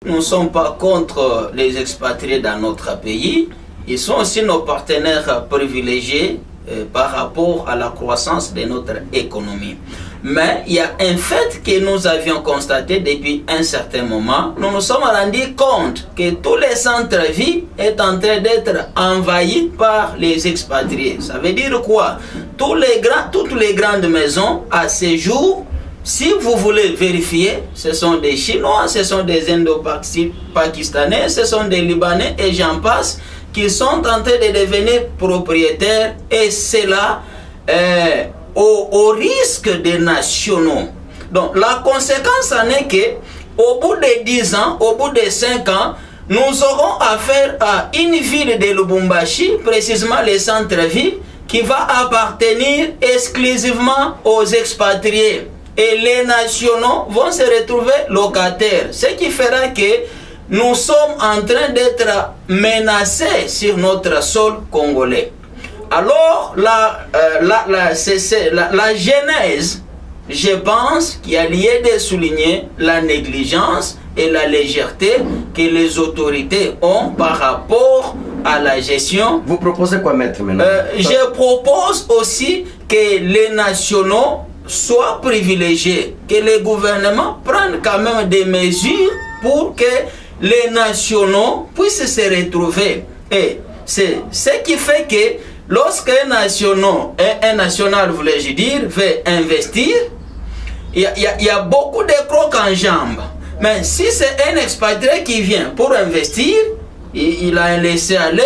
Nous ne sommes pas contre les expatriés dans notre pays. Ils sont aussi nos partenaires privilégiés par rapport à la croissance de notre économie. Mais il y a un fait que nous avions constaté depuis un certain moment. Nous nous sommes rendus compte que tous les centres-villes sont en train d'être envahis par les expatriés. Ça veut dire quoi? Toutes les grandes maisons à ce jour, si vous voulez vérifier, ce sont des Chinois, ce sont des Indo-Pakistanais, ce sont des Libanais et j'en passe, qui sont en train de devenir propriétaires, et c'est là au risque des nationaux. Donc la conséquence en est que au bout de 10 ans, au bout de 5 ans, nous aurons affaire à une ville de Lubumbashi, précisément le centre-ville, qui va appartenir exclusivement aux expatriés. Et les nationaux vont se retrouver locataires. Ce qui fera que nous sommes en train d'être menacés sur notre sol congolais. Alors, la genèse, je pense qu'il y a lieu de souligner la négligence et la légèreté que les autorités ont par rapport à la gestion. Vous proposez quoi, maître, maintenant? Je propose aussi que les nationaux soient privilégiés, que les gouvernements prennent quand même des mesures pour que les nationaux puissent se retrouver. Et c'est ce qui fait que lorsqu'un national, voulais-je dire, veut investir, il y a beaucoup de crocs en jambes. Mais si c'est un expatrié qui vient pour investir, il a un laisser-aller,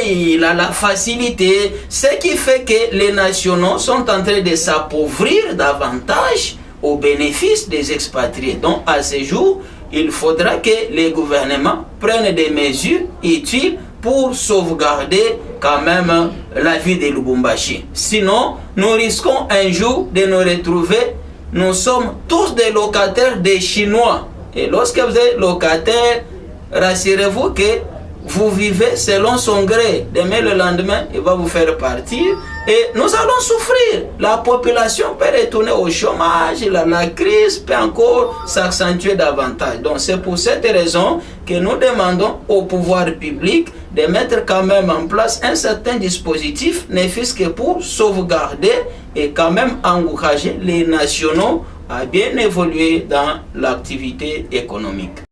il a la facilité, ce qui fait que les nationaux sont en train de s'appauvrir davantage au bénéfice des expatriés. Donc à ce jour, il faudra que les gouvernements prennent des mesures utiles pour sauvegarder quand même la vie de Lubumbashi. Sinon, nous risquons un jour de nous retrouver, nous sommes tous des locataires des Chinois. Et lorsque vous êtes locataire, rassurez-vous que vous vivez selon son gré. Demain, le lendemain, il va vous faire partir et nous allons souffrir. La population peut retourner au chômage, la crise peut encore s'accentuer davantage. Donc c'est pour cette raison que nous demandons au pouvoir public de mettre quand même en place un certain dispositif, ne fût-ce que pour sauvegarder et quand même encourager les nationaux à bien évoluer dans l'activité économique.